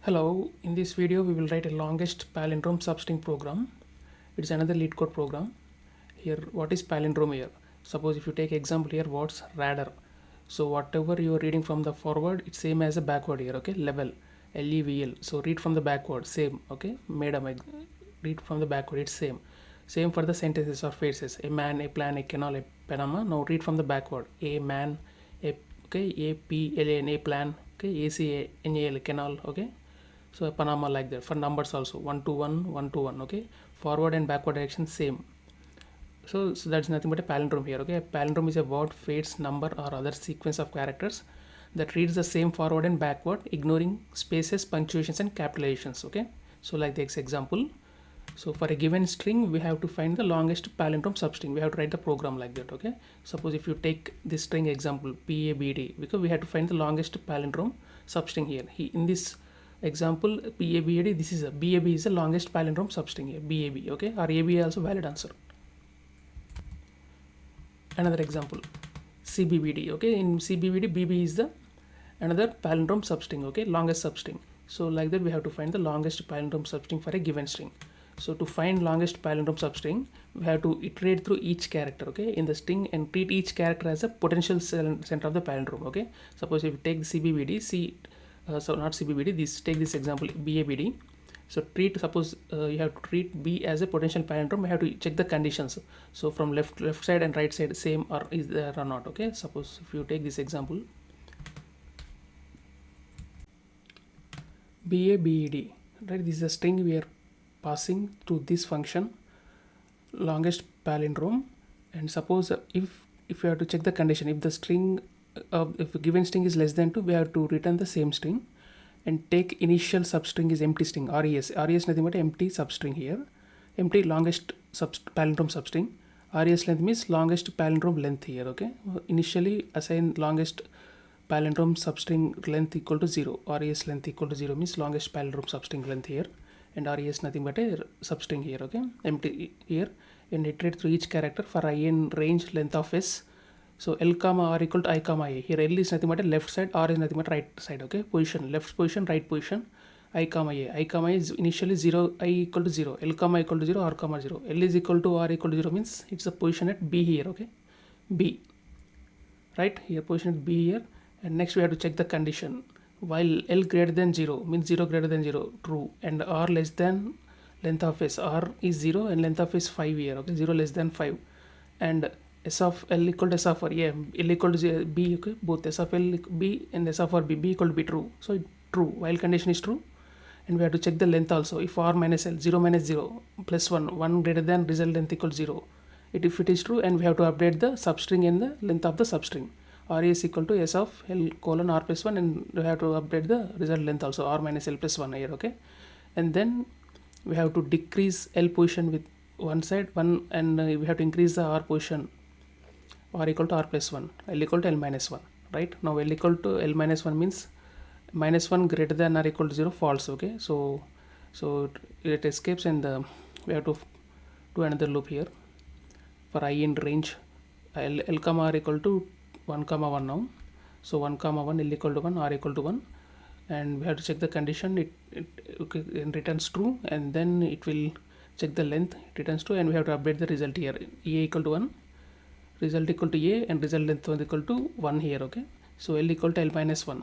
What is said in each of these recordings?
Hello, in this video we will write a longest palindrome substring program. It's another Leetcode program. Here, what is palindrome here? Suppose if you take example here, what's radar? So whatever you are reading from the forward, it's same as a backward here, okay? Level, L-E-V-L. So read from the backward, same, okay? Read from the backward, it's same. Same for the sentences or phrases. A man, a plan, a canal, a Panama. Now read from the backward. A man, okay? A-P-L-A-N, a plan, okay? A-C-A-N-A-L, canal, okay? So Panama like that. For numbers also 1 to 1, 1 to 1, okay? Forward and backward direction same. So that's nothing but a palindrome here, okay? A palindrome is a word, phrase, number or other sequence of characters that reads the same forward and backward, ignoring spaces, punctuations and capitalizations, okay? So like this example. So for a given string, we have to find the longest palindrome substring. We have to write the program like that, okay? Suppose if you take this string example, PABD, because we have to find the longest palindrome substring here. In this example, PABD, this is a BAB is the longest palindrome substring here, BAB, okay? Or AB also valid answer. Another example, CBBD, okay? In CBBD, BB is the another palindrome substring, okay? Longest substring. So like that, we have to find the longest palindrome substring for a given string. So to find longest palindrome substring, we have to iterate through each character, okay, in the string and treat each character as a potential center of the palindrome, okay. Suppose if you take CBBD, so not CBBD, take this example BABD. So suppose you have to treat B as a potential palindrome. You have to check the conditions. So from left side and right side same or is there or not, okay. Suppose if you take this example BABED, right, this is a string we are passing to this function longest palindrome, and suppose if you have to check the condition, if the string if a given string is less than 2, we have to return the same string and take initial substring is empty string, res nothing but empty substring here, empty longest palindrome substring. Res length means longest palindrome length here, okay. Initially assign longest palindrome substring length equal to 0, res length equal to 0 means longest palindrome substring length here, and res nothing but a substring here, okay, empty here, and iterate through each character for I in range length of s. So L comma R equal to I comma A. Here L is nothing but a left side, R is nothing but right side, okay, position, left position, right position, I comma A. I comma A is initially 0, I equal to 0, L comma equal to 0, R comma 0. L is equal to R equal to 0 means it's the position at B here, okay, B, right, here position at B here. And next we have to check the condition. While L greater than 0 means 0 greater than 0, true, and R less than length of S, R is 0 and length of S 5 here, okay, 0 less than 5, and S of L equal to S of R, yeah, L equal to B, okay, both S of L B and S of R B equal to B, true, so true, while condition is true. And we have to check the length also. If R minus L, 0 minus 0 plus 1, 1 greater than result length equals 0, if it is true, and we have to update the substring and the length of the substring. R is equal to S of L colon R plus 1, and we have to update the result length also, R minus L plus 1 here, okay. And then we have to decrease L position with one side, and we have to increase the R position, R equal to R plus 1, L equal to L minus 1, right. Now L equal to L minus 1 means minus 1 greater than or equal to 0 false, okay. So it escapes, and we have to do another loop here for I in range L comma R equal to 1 comma 1 now. So 1 comma 1, L equal to 1, R equal to 1, and we have to check the condition. It returns true, and then it will check the length, it returns true, and we have to update the result here, E equal to 1, result equal to A, and result length equal to 1 here, okay. So L equal to L minus 1,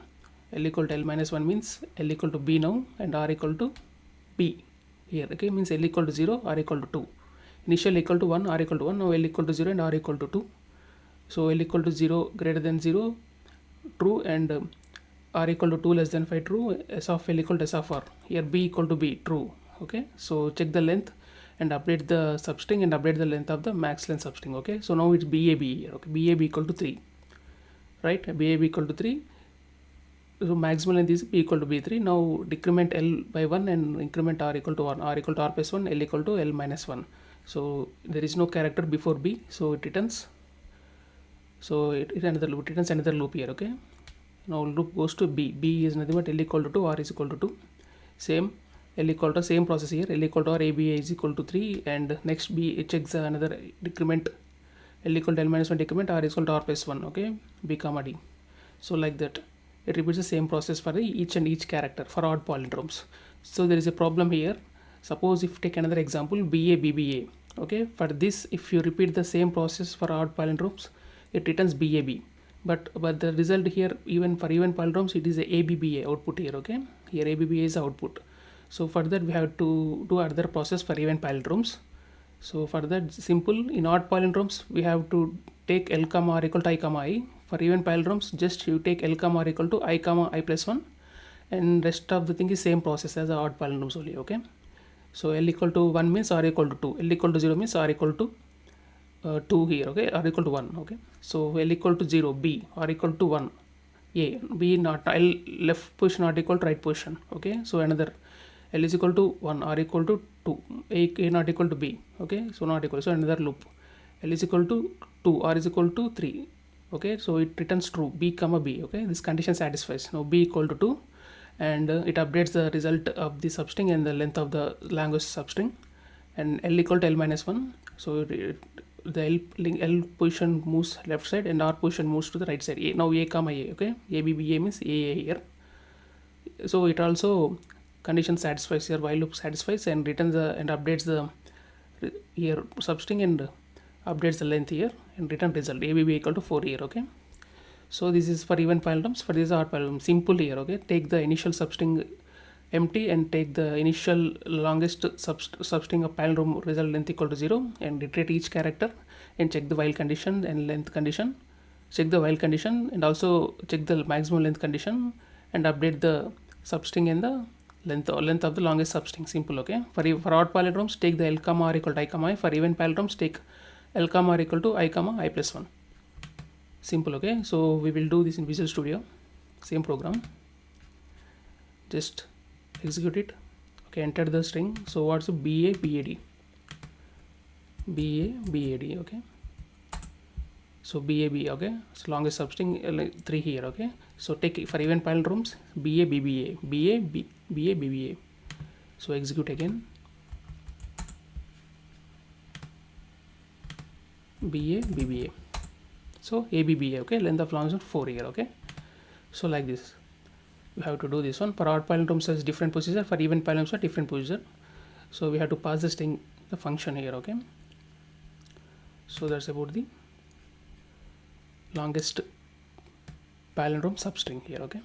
L equal to L minus 1 means L equal to B now, and R equal to B here, okay, means L equal to 0, R equal to 2, initial equal to 1, R equal to 1, now L equal to 0 and R equal to 2. So L equal to 0 greater than 0, true, and R equal to 2 less than 5, true, S of L equal to S of R, here B equal to B, true, okay. So check the length and update the substring and update the length of the max length substring, okay. So now it's BAB here, okay, BAB equal to 3, right, BAB equal to 3, so maximal length is B equal to B3. Now decrement L by 1 and increment R equal to 1, R equal to R plus 1, L equal to L minus 1. So there is no character before B, so it returns. So it returns another loop here, okay. Now loop goes to B. B is nothing but L equal to 2, R is equal to 2. Same, L equal to same process here. L equal to R, AB is equal to 3, and next B, it checks another decrement. L equal to L minus 1 decrement, R is equal to R plus 1, okay, B comma D. So like that, it repeats the same process for each and each character for odd palindromes. So there is a problem here. Suppose if take another example, BA BBA. Okay, for this if you repeat the same process for odd palindromes, it returns BAB. But the result here, even for even palindromes, it is a ABBA output here. Okay, here ABBA is output. So for that we have to do another process for even palindromes. So for that, simple, in odd palindromes we have to take L comma r equal to I comma I. For even palindromes, just you take L comma r equal to I comma I plus 1, and rest of the thing is same process as the odd palindromes only. Okay, so L equal to 1 means R equal to 2, L equal to 0 means R equal to 2 here. Okay, R equal to 1. Okay, so L equal to 0 B, R equal to 1 A, B not L left position not equal to right position. Okay, so another L is equal to 1, R equal to 2, A not equal to B. Okay, so not equal, so another loop. L is equal to 2, R is equal to 3. Okay, so it returns true, B comma B. Okay, this condition satisfies. Now B equal to 2, and it updates the result of the substring and the length of the language substring, and L equal to L minus 1. So the L position moves left side and R position moves to the right side. Now A comma A. Okay, ABBA means AA here. So it also condition satisfies here, while loop satisfies and returns the and updates the here substring and updates the length here and return result ABB equal to 4 here. Okay, so this is for even palindromes. For this odd palindrome, simple here. Okay, take the initial substring empty and take the initial longest substring of palindrome result length equal to 0 and iterate each character and check the while condition and length condition, check the while condition and also check the maximum length condition and update the substring and the length of the longest substring. Simple. Okay, for odd palindromes, take the L comma R equal to I comma I. For even palindromes, take L comma R equal to I comma I plus 1. Simple. Okay, so we will do this in Visual Studio, same program, just execute it. Okay, enter the string. So what's the BA BAD, BA BAD. Okay, so BAB. Okay, so longest substring 3 here. Okay, so take for even palindromes BA BBA, BA BBA. So execute again, BA BBA. So ABBA. Okay, length of longest 4 here. Okay, so like this we have to do this one. For odd palindromes as different procedure, for even palindromes are different procedure. So we have to pass the string the function here. Okay, so that's about the longest palindrome substring here. Okay.